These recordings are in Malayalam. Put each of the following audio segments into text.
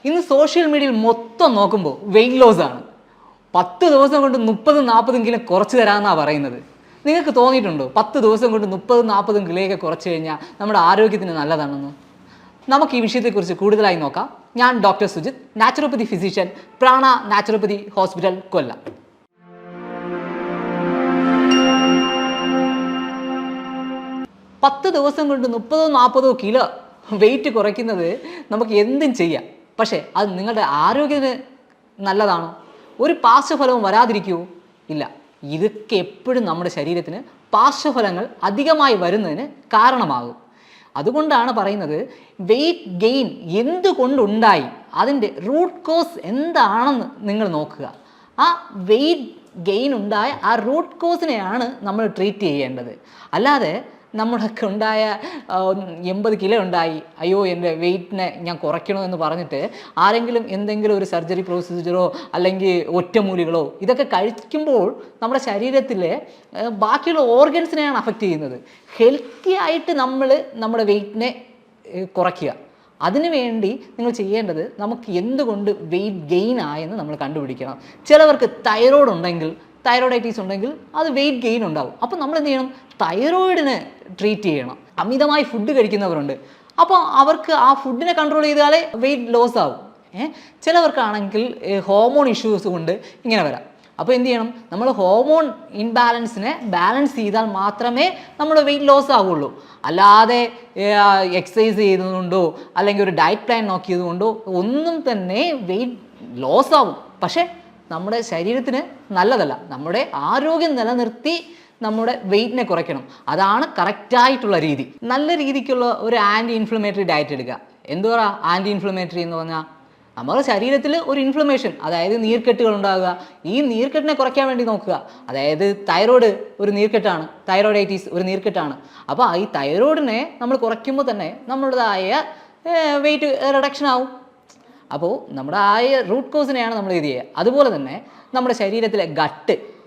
ഇന്ന് സോഷ്യൽ മീഡിയയിൽ മൊത്തം നോക്കുമ്പോൾ വെയിറ്റ് ലോസ് ആണ്. 10 ദിവസം കൊണ്ട് 30-40 കിലോ കുറച്ച് തരാമെന്നാണ് പറയുന്നത്. നിങ്ങൾക്ക് തോന്നിയിട്ടുണ്ടോ 10 ദിവസം കൊണ്ട് 30-40 കിലോയൊക്കെ കുറച്ച് കഴിഞ്ഞാൽ നമ്മുടെ ആരോഗ്യത്തിന് നല്ലതാണെന്ന്? നമുക്ക് ഈ വിഷയത്തെക്കുറിച്ച് കൂടുതലായി നോക്കാം. ഞാൻ doctor Sujith, naturopathy physician, Prana naturopathy hospital, Kollam. പത്ത് ദിവസം കൊണ്ട് 30-40 കിലോ വെയിറ്റ് കുറയ്ക്കുന്നത് നമുക്ക് എന്തും ചെയ്യാം. പക്ഷേ അത് നിങ്ങളുടെ ആരോഗ്യത്തിന് നല്ലതാണോ? ഒരു പാർശ്വഫലവും വരാതിരിക്കുമോ? ഇല്ല. ഇതൊക്കെ എപ്പോഴും നമ്മുടെ ശരീരത്തിന് പാർശ്വഫലങ്ങൾ അധികമായി വരുന്നതിന് കാരണമാകും. അതുകൊണ്ടാണ് പറയുന്നത് വെയിറ്റ് ഗെയിൻ എന്തുകൊണ്ടുണ്ടായി, അതിൻ്റെ റൂട്ട് കോസ് എന്താണെന്ന് നിങ്ങൾ നോക്കുക. ആ വെയിറ്റ് ഗെയിൻ ഉണ്ടായ ആ റൂട്ട് കോസിനെയാണ് നമ്മൾ ട്രീറ്റ് ചെയ്യേണ്ടത്. അല്ലാതെ നമ്മളൊക്കെ ഉണ്ടായ 80 കിലോ ഉണ്ടായി, അയ്യോ എൻ്റെ വെയിറ്റിനെ ഞാൻ കുറയ്ക്കണമെന്ന് പറഞ്ഞിട്ട് ആരെങ്കിലും എന്തെങ്കിലും ഒരു സർജറി പ്രൊസീജിയറോ അല്ലെങ്കിൽ ഒറ്റമൂലികളോ ഇതൊക്കെ കഴിക്കുമ്പോൾ നമ്മുടെ ശരീരത്തിലെ ബാക്കിയുള്ള ഓർഗൻസിനെയാണ് അഫക്റ്റ് ചെയ്യുന്നത്. ഹെൽത്തി ആയിട്ട് നമ്മൾ നമ്മുടെ വെയിറ്റിനെ കുറയ്ക്കുക. അതിനുവേണ്ടി നിങ്ങൾ ചെയ്യേണ്ടത് നമുക്ക് എന്തുകൊണ്ട് വെയിറ്റ് ഗെയിൻ ആയെന്ന് നമ്മൾ കണ്ടുപിടിക്കണം. ചിലവർക്ക് തൈറോയ്ഡ് ഉണ്ടെങ്കിൽ, തൈറോയ്ഡൈറ്റീസ് ഉണ്ടെങ്കിൽ അത് വെയിറ്റ് ഗെയിൻ ഉണ്ടാവും. അപ്പോൾ നമ്മൾ എന്ത് ചെയ്യണം? തൈറോയിഡിനെ ട്രീറ്റ് ചെയ്യണം. അമിതമായി ഫുഡ് കഴിക്കുന്നവരുണ്ട്, അപ്പോൾ അവർക്ക് ആ ഫുഡിനെ കൺട്രോൾ ചെയ്താലേ വെയിറ്റ് ലോസ് ആവും. ചിലവർക്കാണെങ്കിൽ ഹോർമോൺ ഇഷ്യൂസ് കൊണ്ട് ഇങ്ങനെ വരാം. അപ്പോൾ എന്ത് ചെയ്യണം? നമ്മൾ ഹോർമോൺ ഇൻബാലൻസിനെ ബാലൻസ് ചെയ്താൽ മാത്രമേ നമ്മൾ വെയിറ്റ് ലോസ് ആവുള്ളൂ. അല്ലാതെ എക്സസൈസ് ചെയ്തതുകൊണ്ടോ അല്ലെങ്കിൽ ഒരു ഡയറ്റ് പ്ലാൻ നോക്കിയതുകൊണ്ടോ ഒന്നും തന്നെ വെയിറ്റ് ലോസ് ആവും. പക്ഷേ നമ്മുടെ ശരീരത്തിന് നല്ലതല്ല. നമ്മുടെ ആരോഗ്യം നിലനിർത്തി നമ്മുടെ വെയിറ്റിനെ കുറയ്ക്കണം. അതാണ് കറക്റ്റായിട്ടുള്ള രീതി. നല്ല രീതിക്കുള്ള ഒരു ആൻറ്റി ഇൻഫ്ലമേറ്ററി ഡയറ്റ് എടുക്കുക. എന്തുവാ ആൻറ്റി ഇൻഫ്ലമേറ്ററി എന്ന് പറഞ്ഞാൽ? നമ്മുടെ ശരീരത്തിൽ ഒരു ഇൻഫ്ലമേഷൻ, അതായത് നീർക്കെട്ടുകൾ ഉണ്ടാകുക. ഈ നീർക്കെട്ടിനെ കുറയ്ക്കാൻ വേണ്ടി നോക്കുക. അതായത് തൈറോയ്ഡ് ഒരു നീർക്കെട്ടാണ്, തൈറോയ്ഡൈറ്റീസ് ഒരു നീർക്കെട്ടാണ്. അപ്പോൾ ഈ തൈറോയ്ഡിനെ നമ്മൾ കുറയ്ക്കുമ്പോൾ തന്നെ നമ്മുടേതായ വെയിറ്റ് റിഡക്ഷൻ ആവും. അപ്പോൾ നമ്മുടെ റൂട്ട് കോസിനെയാണ് നമ്മൾ ഇത് ചെയ്യുക. അതുപോലെ തന്നെ നമ്മുടെ ശരീരത്തിലെ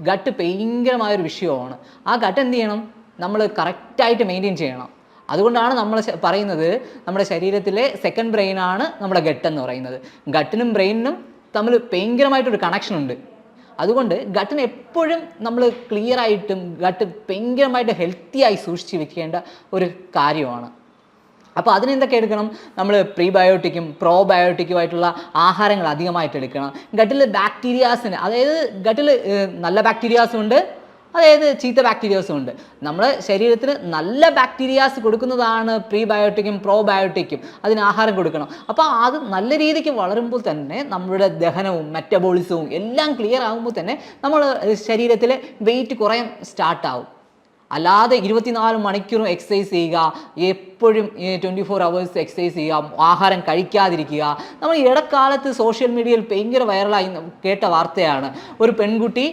ഗട്ട് ഭയങ്കരമായൊരു വിഷയമാണ്. ആ ഗട്ട് എന്ത് ചെയ്യണം? നമ്മൾ കറക്റ്റായിട്ട് മെയിൻറ്റെയിൻ ചെയ്യണം. അതുകൊണ്ടാണ് നമ്മൾ പറയുന്നത് നമ്മുടെ ശരീരത്തിലെ സെക്കൻഡ് ബ്രെയിനാണ് നമ്മുടെ ഗട്ട് എന്ന് പറയുന്നത്. ഗട്ടിനും ബ്രെയിനിനും തമ്മിൽ ഭയങ്കരമായിട്ടൊരു കണക്ഷൻ ഉണ്ട്. അതുകൊണ്ട് ഗട്ടിന് എപ്പോഴും നമ്മൾ ക്ലിയറായിട്ടും ഗട്ട് ഭയങ്കരമായിട്ട് ഹെൽത്തിയായി സൂക്ഷിച്ച് വെക്കേണ്ട ഒരു കാര്യമാണ്. അപ്പോൾ അതിനെന്തൊക്കെ എടുക്കണം? നമ്മൾ പ്രീബയോട്ടിക്കും പ്രോബയോട്ടിക്കുമായിട്ടുള്ള ആഹാരങ്ങൾ അധികമായിട്ട് എടുക്കണം. ഗട്ടിൽ ബാക്ടീരിയാസിന്, അതായത് ഗട്ടിൽ നല്ല ബാക്ടീരിയാസും ഉണ്ട്, അതായത് ചീത്ത ബാക്ടീരിയാസും ഉണ്ട്. നമ്മുടെ ശരീരത്തിന് നല്ല ബാക്ടീരിയാസ് കൊടുക്കുന്നതാണ് പ്രീബയോട്ടിക്കും പ്രോബയോട്ടിക്കും. അതിന് ആഹാരം കൊടുക്കണം. അപ്പോൾ അത് നല്ല രീതിക്ക് വളരുമ്പോൾ തന്നെ നമ്മുടെ ദഹനവും മെറ്റബോളിസവും എല്ലാം ക്ലിയർ ആകുമ്പോൾ തന്നെ നമ്മുടെ ശരീരത്തിൽ വെയിറ്റ് കുറയാൻ സ്റ്റാർട്ടാവും. അല്ലാതെ 24 മണിക്കൂറും എക്സസൈസ് ചെയ്യുക, എപ്പോഴും 24 hours എക്സസൈസ് ചെയ്യുക, ആഹാരം കഴിക്കാതിരിക്കുക. നമ്മൾ ഇടക്കാലത്ത് സോഷ്യൽ മീഡിയയിൽ ഭയങ്കര വൈറലായി കേട്ട വാർത്തയാണ്. ഒരു പെൺകുട്ടി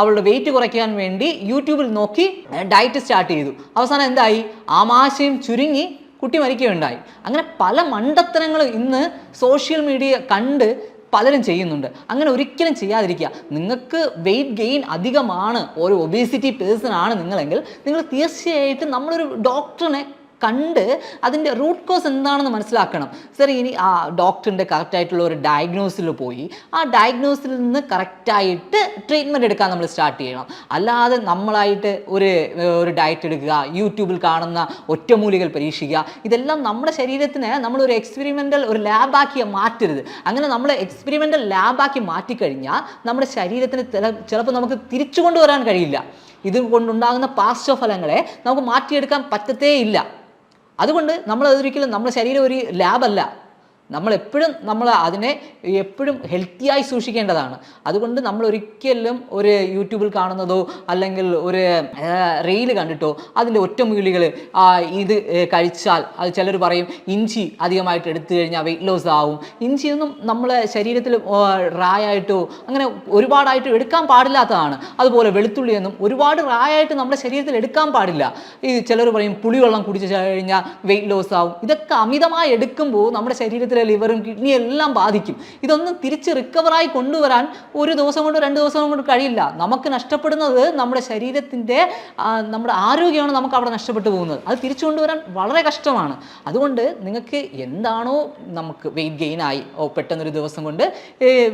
അവളുടെ വെയിറ്റ് കുറയ്ക്കാൻ വേണ്ടി യൂട്യൂബിൽ നോക്കി ഡയറ്റ് സ്റ്റാർട്ട് ചെയ്തു. അവസാനം എന്തായി? ആമാശയം ചുരുങ്ങി കുട്ടി മരിക്കുകയുണ്ടായി. അങ്ങനെ പല മണ്ടത്തരങ്ങളും ഇന്ന് സോഷ്യൽ മീഡിയ കണ്ട് പലരും ചെയ്യുന്നുണ്ട്. അങ്ങനെ ഒരിക്കലും ചെയ്യാതിരിക്കുക. നിങ്ങൾക്ക് വെയിറ്റ് ഗെയിൻ അധികമാണ്, ഒരു ഒബേസിറ്റി പേഴ്സൺ ആണ് നിങ്ങളെങ്കിൽ നിങ്ങൾ തീർച്ചയായിട്ടും നമ്മളൊരു ഡോക്ടറിനെ കണ്ട് അതിൻ്റെ റൂട്ട് കോസ് എന്താണെന്ന് മനസ്സിലാക്കണം. സർ, ഇനി ആ ഡോക്ടറിൻ്റെ കറക്റ്റായിട്ടുള്ള ഒരു ഡയഗ്നോസിൽ പോയി ആ ഡയഗ്നോസിൽ നിന്ന് കറക്റ്റായിട്ട് ട്രീറ്റ്മെൻറ്റ് എടുക്കാൻ നമ്മൾ സ്റ്റാർട്ട് ചെയ്യണം. അല്ലാതെ നമ്മളായിട്ട് ഒരു ഡയറ്റ് എടുക്കുക, യൂട്യൂബിൽ കാണുന്ന ഒറ്റമൂലികൾ പരീക്ഷിക്കുക, ഇതെല്ലാം നമ്മുടെ ശരീരത്തിന് നമ്മളൊരു എക്സ്പെരിമെൻ്റൽ ഒരു ലാബാക്കി മാറ്റരുത്. അങ്ങനെ നമ്മൾ എക്സ്പെരിമെൻ്റൽ ലാബാക്കി മാറ്റിക്കഴിഞ്ഞാൽ നമ്മുടെ ശരീരത്തിന് ചിലപ്പോൾ നമുക്ക് തിരിച്ചു കൊണ്ടുവരാൻ കഴിയില്ല. ഇതുകൊണ്ടുണ്ടാകുന്ന പാർശ്വഫലങ്ങളെ നമുക്ക് മാറ്റിയെടുക്കാൻ പറ്റത്തേ ഇല്ല. അതുകൊണ്ട് നമ്മളതൊരിക്കലും നമ്മുടെ ശരീരം ഒരു ലാബല്ല. നമ്മളെപ്പോഴും അതിനെ എപ്പോഴും ഹെൽത്തിയായി സൂക്ഷിക്കേണ്ടതാണ്. അതുകൊണ്ട് നമ്മൾ ഒരിക്കലും ഒരു യൂട്യൂബിൽ കാണുന്നതോ അല്ലെങ്കിൽ ഒരു റീല് കണ്ടിട്ടോ അതിൻ്റെ ഒറ്റമൂലികൾ ഇത് കഴിച്ചാൽ, അത് ചിലർ പറയും ഇഞ്ചി അധികമായിട്ട് എടുത്തു കഴിഞ്ഞാൽ വെയിറ്റ് ലോസ് ആവും. ഇഞ്ചിയൊന്നും നമ്മളെ ശരീരത്തിൽ റായായിട്ടോ അങ്ങനെ ഒരുപാടായിട്ട് എടുക്കാൻ പാടില്ലാത്തതാണ്. അതുപോലെ വെളുത്തുള്ളിയൊന്നും ഒരുപാട് റായായിട്ട് നമ്മുടെ ശരീരത്തിൽ എടുക്കാൻ പാടില്ല. ഈ ചിലർ പറയും പുളിവെള്ളം കുടിച്ച് കഴിഞ്ഞാൽ വെയിറ്റ് ലോസ് ആവും. ഇതൊക്കെ അമിതമായി എടുക്കുമ്പോൾ നമ്മുടെ ശരീരത്തിൽ ശരീരത്തിലെ ലിവറും കിഡ്നിയും എല്ലാം ബാധിക്കും. ഇതൊന്നും തിരിച്ച് റിക്കവറായി കൊണ്ടുവരാൻ ഒരു ദിവസം കൊണ്ട് 2 ദിവസം കൊണ്ട് കഴിയില്ല. നമുക്ക് നഷ്ടപ്പെടുന്നത് നമ്മുടെ ശരീരത്തിൻ്റെ നമ്മുടെ ആരോഗ്യമാണ് നമുക്ക് അവിടെ നഷ്ടപ്പെട്ടു പോകുന്നത്. അത് തിരിച്ചു കൊണ്ടുവരാൻ വളരെ കഷ്ടമാണ്. അതുകൊണ്ട് നിങ്ങൾക്ക് എന്താണോ നമുക്ക് വെയിറ്റ് ഗെയിൻ ആയി, പെട്ടെന്നൊരു ദിവസം കൊണ്ട്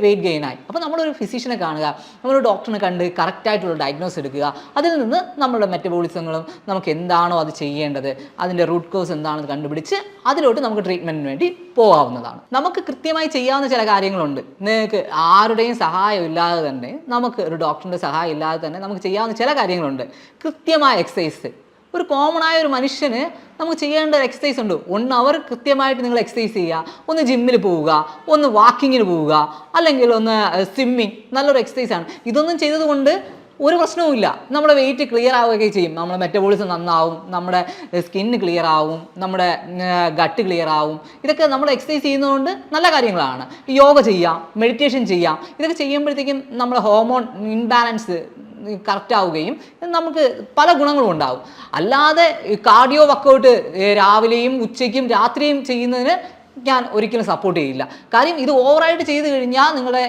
വെയിറ്റ് ഗെയിൻ ആയി, അപ്പോൾ നമ്മളൊരു ഫിസിഷ്യനെ കാണുക, നമ്മളൊരു ഡോക്ടറിനെ കണ്ട് കറക്റ്റായിട്ടുള്ള ഡയഗ്നോസ് എടുക്കുക. അതിൽ നിന്ന് നമ്മളുടെ മെറ്റബോളിസങ്ങളും നമുക്ക് എന്താണോ അത് ചെയ്യേണ്ടത്, അതിൻ്റെ റൂട്ട് കോസ് എന്താണെന്ന് കണ്ടുപിടിച്ച് അതിലോട്ട് നമുക്ക് ട്രീറ്റ്മെൻറ്റിന് വേണ്ടി പോകാവുന്നതാണ്. നമുക്ക് കൃത്യമായി ചെയ്യാവുന്ന ചില കാര്യങ്ങളുണ്ട്. നിങ്ങൾക്ക് ആരുടെയും സഹായം ഇല്ലാതെ തന്നെ, നമുക്ക് ഒരു ഡോക്ടറിൻ്റെ സഹായം ഇല്ലാതെ തന്നെ നമുക്ക് ചെയ്യാവുന്ന ചില കാര്യങ്ങളുണ്ട്. കൃത്യമായ എക്സസൈസ്. ഒരു കോമൺ ആയ ഒരു മനുഷ്യന് നമുക്ക് ചെയ്യേണ്ട ഒരു എക്സസൈസ് ഉണ്ട്. 1 അവർ കൃത്യമായിട്ട് നിങ്ങൾ എക്സസൈസ് ചെയ്യുക. ഒന്ന് ജിമ്മിൽ പോവുക, ഒന്ന് വാക്കിങ്ങിന് പോവുക, അല്ലെങ്കിൽ ഒന്ന് സ്വിമ്മിങ്. നല്ലൊരു എക്സസൈസാണ്. ഇതൊന്നും ചെയ്തതുകൊണ്ട് ഒരു പ്രശ്നവുമില്ല. നമ്മുടെ വെയിറ്റ് ക്ലിയർ ആവുകയൊക്കെ ചെയ്യും. നമ്മുടെ മെറ്റബോളിസം നന്നാവും, നമ്മുടെ സ്കിന്ന് ക്ലിയർ ആവും, നമ്മുടെ ഗട്ട് ക്ലിയർ ആവും. ഇതൊക്കെ നമ്മൾ എക്സസൈസ് ചെയ്യുന്നതുകൊണ്ട് നല്ല കാര്യങ്ങളാണ്. യോഗ ചെയ്യാം, മെഡിറ്റേഷൻ ചെയ്യാം. ഇതൊക്കെ ചെയ്യുമ്പോഴത്തേക്കും നമ്മുടെ ഹോർമോൺ ഇൻബാലൻസ് കറക്റ്റ് ആവുകയും നമുക്ക് പല ഗുണങ്ങളും ഉണ്ടാവും. അല്ലാതെ കാർഡിയോ വർക്കൗട്ട് രാവിലെയും ഉച്ചയ്ക്കും രാത്രിയും ചെയ്യുന്നതിന് ഞാൻ ഒരിക്കലും സപ്പോർട്ട് ചെയ്യില്ല. കാര്യം ഇത് ഓവറായിട്ട് ചെയ്ത് കഴിഞ്ഞാൽ നിങ്ങളുടെ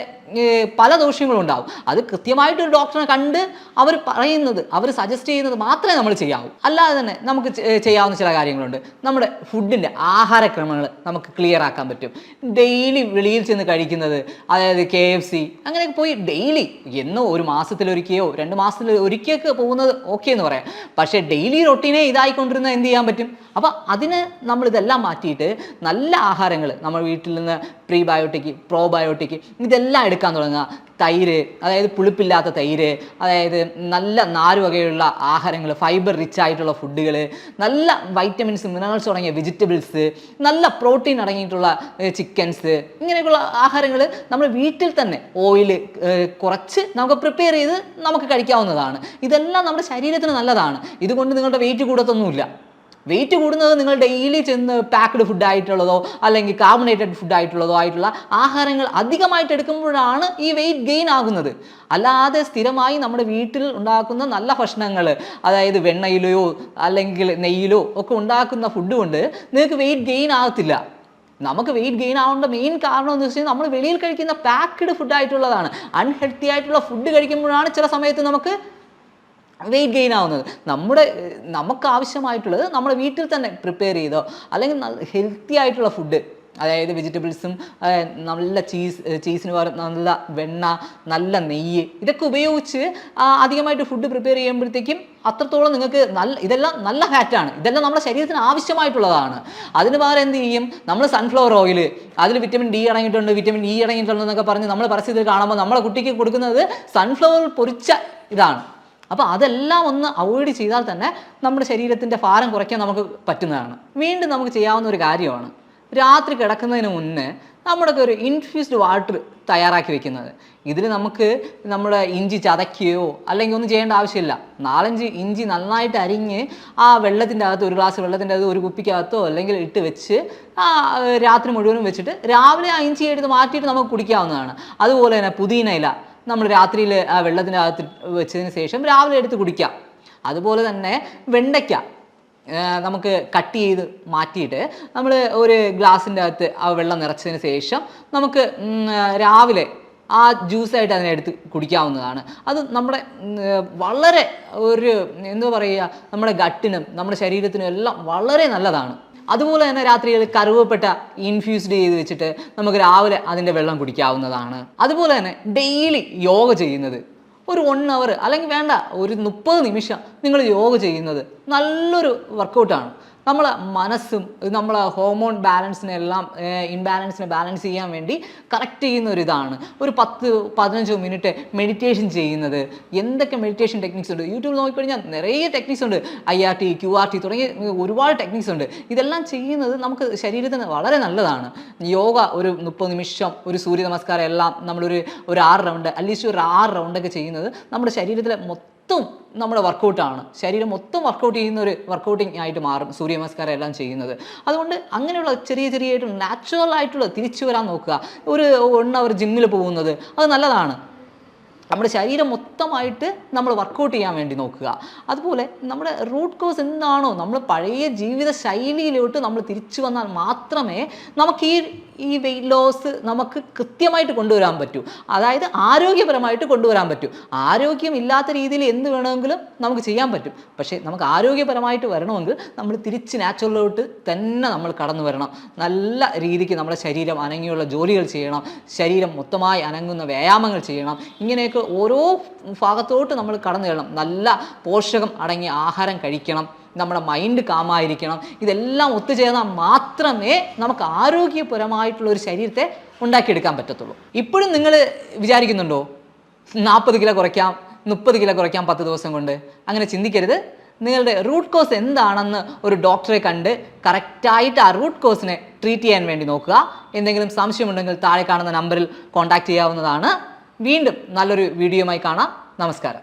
പല ദോഷങ്ങളും ഉണ്ടാവും. അത് കൃത്യമായിട്ടൊരു ഡോക്ടറെ കണ്ട് അവർ പറയുന്നത്, അവർ സജസ്റ്റ് ചെയ്യുന്നത് മാത്രമേ നമ്മൾ ചെയ്യാവൂ. അല്ലാതെ തന്നെ നമുക്ക് ചെയ്യാവുന്ന ചില കാര്യങ്ങളുണ്ട്. നമ്മുടെ ഫുഡിൻ്റെ ആഹാരക്രമങ്ങൾ നമുക്ക് ക്ലിയർ ആക്കാൻ പറ്റും. ഡെയിലി വെളിയിൽ ചെന്ന് കഴിക്കുന്നത്, അതായത് KFC അങ്ങനെയൊക്കെ പോയി ഡെയിലി എന്നോ ഒരു മാസത്തിലൊരിക്കയോ 2 മാസത്തിലൊരിക്കയൊക്കെ പോകുന്നത് ഓക്കെ എന്ന് പറയാം. പക്ഷേ ഡെയിലി റൊട്ടീനെ ഇതായിക്കൊണ്ടിരുന്ന എന്ത് ചെയ്യാൻ പറ്റും? അപ്പോൾ അതിന് നമ്മളിതെല്ലാം മാറ്റിയിട്ട് നല്ല ആഹാരങ്ങൾ നമ്മൾ വീട്ടിൽ നിന്ന് പ്രീബയോട്ടിക്, പ്രോബയോട്ടിക് ഇതെല്ലാം എടുക്കാൻ തുടങ്ങുക. തൈര്, അതായത് പുളിപ്പില്ലാത്ത തൈര്, അതായത് നല്ല നാരുവകയുള്ള ആഹാരങ്ങൾ, ഫൈബർ റിച്ച് ആയിട്ടുള്ള ഫുഡുകൾ, നല്ല വൈറ്റമിൻസ് മിനറൽസ് തുടങ്ങിയ വെജിറ്റബിൾസ്, നല്ല പ്രോട്ടീൻ അടങ്ങിയിട്ടുള്ള ചിക്കൻസ്, ഇങ്ങനെയൊക്കെയുള്ള ആഹാരങ്ങൾ നമ്മൾ വീട്ടിൽ തന്നെ ഓയിൽ കുറച്ച് നമുക്ക് പ്രിപ്പയർ ചെയ്ത് നമുക്ക് കഴിക്കാവുന്നതാണ്. ഇതെല്ലാം നമ്മുടെ ശരീരത്തിന് നല്ലതാണ്. ഇതുകൊണ്ട് നിങ്ങളുടെ വെയിറ്റ് കൂടത്തൊന്നുമില്ല. വെയിറ്റ് കൂടുന്നത് നിങ്ങൾ ഡെയിലി ചെന്ന് പാക്ക്ഡ് ഫുഡായിട്ടുള്ളതോ അല്ലെങ്കിൽ കാർബണേറ്റഡ് ഫുഡായിട്ടുള്ളതോ ആയിട്ടുള്ള ആഹാരങ്ങൾ അധികമായിട്ട് എടുക്കുമ്പോഴാണ് ഈ വെയിറ്റ് ഗെയിൻ ആകുന്നത്. അല്ലാതെ സ്ഥിരമായി നമ്മുടെ വീട്ടിൽ ഉണ്ടാക്കുന്ന നല്ല ഭക്ഷണങ്ങൾ, അതായത് വെണ്ണയിലോ അല്ലെങ്കിൽ നെയ്യിലോ ഒക്കെ ഉണ്ടാക്കുന്ന ഫുഡ് കൊണ്ട് നിങ്ങൾക്ക് വെയിറ്റ് ഗെയിൻ ആകത്തില്ല. നമുക്ക് വെയിറ്റ് ഗെയിൻ ആവേണ്ട മെയിൻ കാരണം എന്ന് വെച്ച് കഴിഞ്ഞാൽ നമ്മൾ വെളിയിൽ കഴിക്കുന്ന പാക്ക്ഡ് ഫുഡായിട്ടുള്ളതാണ്. അൺഹെൽത്തി ആയിട്ടുള്ള ഫുഡ് കഴിക്കുമ്പോഴാണ് ചില സമയത്ത് നമുക്ക് വെയിറ്റ് ഗെയിൻ ആവുന്നത്. നമുക്ക് ആവശ്യമായിട്ടുള്ളത് നമ്മുടെ വീട്ടിൽ തന്നെ പ്രിപ്പയർ ചെയ്തോ അല്ലെങ്കിൽ ഹെൽത്തി ആയിട്ടുള്ള ഫുഡ്, അതായത് വെജിറ്റബിൾസും നല്ല ചീസിന് പകരം നല്ല വെണ്ണ, നല്ല നെയ്യ്, ഇതൊക്കെ ഉപയോഗിച്ച് അധികമായിട്ട് ഫുഡ് പ്രിപ്പയർ ചെയ്യുമ്പോഴത്തേക്കും അത്രത്തോളം നിങ്ങൾക്ക് ഇതെല്ലാം നല്ല ഫാറ്റാണ്. ഇതെല്ലാം നമ്മുടെ ശരീരത്തിന് ആവശ്യമായിട്ടുള്ളതാണ്. അതിന് പകരം എന്ത് ചെയ്യും? നമ്മൾ സൺഫ്ലവർ ഓയിൽ, അതിൽ വിറ്റമിൻ ഡി അടങ്ങിയിട്ടുണ്ട്, വിറ്റമിൻ ഇ അടങ്ങിയിട്ടുണ്ടെന്നൊക്കെ പറഞ്ഞ് നമ്മൾ പരസ്യത്തിൽ കാണുമ്പോൾ നമ്മളെ കുട്ടിക്ക് കൊടുക്കുന്നത് സൺഫ്ലവർ പൊരിച്ച ഇതാണ്. അപ്പോൾ അതെല്ലാം ഒന്ന് അവോയ്ഡ് ചെയ്താൽ തന്നെ നമ്മുടെ ശരീരത്തിൻ്റെ ഭാരം കുറയ്ക്കാൻ നമുക്ക് പറ്റുന്നതാണ്. വീണ്ടും നമുക്ക് ചെയ്യാവുന്ന ഒരു കാര്യമാണ് രാത്രി കിടക്കുന്നതിന് മുന്നേ നമ്മുടെയൊക്കെ ഒരു ഇൻഫ്യൂസ്ഡ് വാട്ടർ തയ്യാറാക്കി വെക്കുന്നത്. ഇതിൽ നമുക്ക് നമ്മുടെ ഇഞ്ചി ചതയ്ക്കുകയോ അല്ലെങ്കിൽ ഒന്നും ചെയ്യേണ്ട ആവശ്യമില്ല. 4-5 ഇഞ്ചി നന്നായിട്ട് അരിഞ്ഞ് ആ വെള്ളത്തിൻ്റെ അകത്ത്, ഒരു ഗ്ലാസ് വെള്ളത്തിൻ്റെ അകത്ത് ഒരു കുപ്പിക്കകത്തോ അല്ലെങ്കിൽ ഇട്ട് വെച്ച് രാത്രി മുഴുവനും വെച്ചിട്ട് രാവിലെ ആ ഇഞ്ചി എടുത്ത് മാറ്റിയിട്ട് നമുക്ക് കുടിക്കാവുന്നതാണ്. അതുപോലെ തന്നെ പുതിന ഇല നമ്മൾ രാത്രിയിൽ ആ വെള്ളത്തിൻ്റെ അകത്ത് വെച്ചതിന് ശേഷം രാവിലെ എടുത്ത് കുടിക്കാം. അതുപോലെ തന്നെ വെണ്ടയ്ക്ക നമുക്ക് കട്ട് ചെയ്ത് മാറ്റിയിട്ട് നമ്മൾ ഒരു ഗ്ലാസിൻ്റെ അകത്ത് ആ വെള്ളം നിറച്ചതിന് ശേഷം നമുക്ക് രാവിലെ ആ ജ്യൂസായിട്ട് അതിനെ എടുത്ത് കുടിക്കാവുന്നതാണ്. അത് നമ്മുടെ വളരെ ഒരു എന്താ പറയുക, നമ്മുടെ ഗട്ടിനും നമ്മുടെ ശരീരത്തിനും എല്ലാം വളരെ നല്ലതാണ്. അതുപോലെ തന്നെ രാത്രിയിൽ കറുവപ്പട്ട ഇൻഫ്യൂസ്ഡ് ചെയ്ത് വെച്ചിട്ട് നമുക്ക് രാവിലെ അതിൻ്റെ വെള്ളം കുടിക്കാവുന്നതാണ്. അതുപോലെ തന്നെ ഡെയിലി യോഗ ചെയ്യുന്നത് ഒരു 1 അവർ അല്ലെങ്കിൽ വേണ്ട ഒരു 30 നിമിഷം നിങ്ങൾ യോഗ ചെയ്യുന്നത് നല്ലൊരു വർക്കൗട്ടാണ്. നമ്മളെ മനസ്സും നമ്മളെ ഹോർമോൺ ബാലൻസിനെല്ലാം ഇൻബാലൻസിനെ ബാലൻസ് ചെയ്യാൻ വേണ്ടി കറക്റ്റ് ചെയ്യുന്ന ഒരു ഇതാണ്. ഒരു 10-15 മിനിറ്റ് മെഡിറ്റേഷൻ ചെയ്യുന്നത്. എന്തൊക്കെ മെഡിറ്റേഷൻ ടെക്നിക്സ് ഉണ്ട്, യൂട്യൂബിൽ നോക്കിക്കഴിഞ്ഞാൽ നിറയെ ടെക്നിക്സ് ഉണ്ട്. IRT, QRT തുടങ്ങിയ ഒരുപാട് ടെക്നിക്സ് ഉണ്ട്. ഇതെല്ലാം ചെയ്യുന്നത് നമുക്ക് ശരീരത്തിന് വളരെ നല്ലതാണ്. യോഗ ഒരു 30 നിമിഷം, ഒരു സൂര്യ നമസ്കാരം എല്ലാം നമ്മളൊരു 6 റൗണ്ട്, അറ്റ്ലീസ്റ്റ് ഒരു 6 റൗണ്ടൊക്കെ ചെയ്യുന്നത് നമ്മുടെ ശരീരത്തിലെ മൊത്തം നമ്മുടെ വർക്കൗട്ടാണ്. ശരീരം മൊത്തം വർക്കൗട്ട് ചെയ്യുന്ന ഒരു വർക്കൗട്ടിങ് ആയിട്ട് മാറും സൂര്യ നമസ്കാരം എല്ലാം ചെയ്യുന്നത്. അതുകൊണ്ട് അങ്ങനെയുള്ള ചെറിയ നാച്ചുറൽ ആയിട്ടുള്ള തിരിച്ചു വരാൻ നോക്കുക. ഒരു 1 അവർ ജിമ്മിൽ പോകുന്നത് അത് നല്ലതാണ്. നമ്മുടെ ശരീരം മൊത്തമായിട്ട് നമ്മൾ വർക്കൗട്ട് ചെയ്യാൻ വേണ്ടി നോക്കുക. അതുപോലെ നമ്മുടെ റൂട്ട് കോസ് എന്താണോ, നമ്മൾ പഴയ ജീവിത ശൈലിയിലോട്ട് നമ്മൾ തിരിച്ചു വന്നാൽ മാത്രമേ നമുക്ക് ഈ വെയിറ്റ് ലോസ് നമുക്ക് കൃത്യമായിട്ട് കൊണ്ടുവരാൻ പറ്റൂ. അതായത് ആരോഗ്യപരമായിട്ട് കൊണ്ടുവരാൻ പറ്റൂ. ആരോഗ്യമില്ലാത്ത രീതിയിൽ എന്ത് വേണമെങ്കിലും നമുക്ക് ചെയ്യാൻ പറ്റും. പക്ഷേ നമുക്ക് ആരോഗ്യപരമായിട്ട് വരണമെങ്കിൽ നമ്മൾ തിരിച്ച് നാച്ചുറലിലോട്ട് തന്നെ നമ്മൾ കടന്നു വരണം. നല്ല രീതിക്ക് നമ്മുടെ ശരീരം അനങ്ങിയുള്ള ജോലികൾ ചെയ്യണം, ശരീരം മൊത്തമായി അനങ്ങുന്ന വ്യായാമങ്ങൾ ചെയ്യണം. ഇങ്ങനെയൊക്കെ ഓരോ ഭാഗത്തോട്ട് നമ്മൾ കടന്നു ചെല്ലണം. നല്ല പോഷകം അടങ്ങിയ ആഹാരം കഴിക്കണം, നമ്മുടെ മൈൻഡ് കാമായിരിക്കണം. ഇതെല്ലാം ഒത്തുചേർന്നാൽ മാത്രമേ നമുക്ക് ആരോഗ്യപരമായിട്ടുള്ള ഒരു ശരീരത്തെ ഉണ്ടാക്കിയെടുക്കാൻ പറ്റത്തുള്ളൂ. ഇപ്പോഴും നിങ്ങൾ വിചാരിക്കുന്നുണ്ടോ 40 കിലോ കുറയ്ക്കാം, 30 കിലോ കുറയ്ക്കാം 10 ദിവസം കൊണ്ട്? അങ്ങനെ ചിന്തിക്കരുത്. നിങ്ങളുടെ റൂട്ട് കോസ് എന്താണെന്ന് ഒരു ഡോക്ടറെ കണ്ട് കറക്റ്റായിട്ട് ആ റൂട്ട് കോസിനെ ട്രീറ്റ് ചെയ്യാൻ വേണ്ടി നോക്കുക. എന്തെങ്കിലും സംശയമുണ്ടെങ്കിൽ താഴെ കാണുന്ന നമ്പറിൽ കോൺടാക്റ്റ് ചെയ്യാവുന്നതാണ്. വീണ്ടും നല്ലൊരു വീഡിയോയുമായി കാണാം. നമസ്കാരം.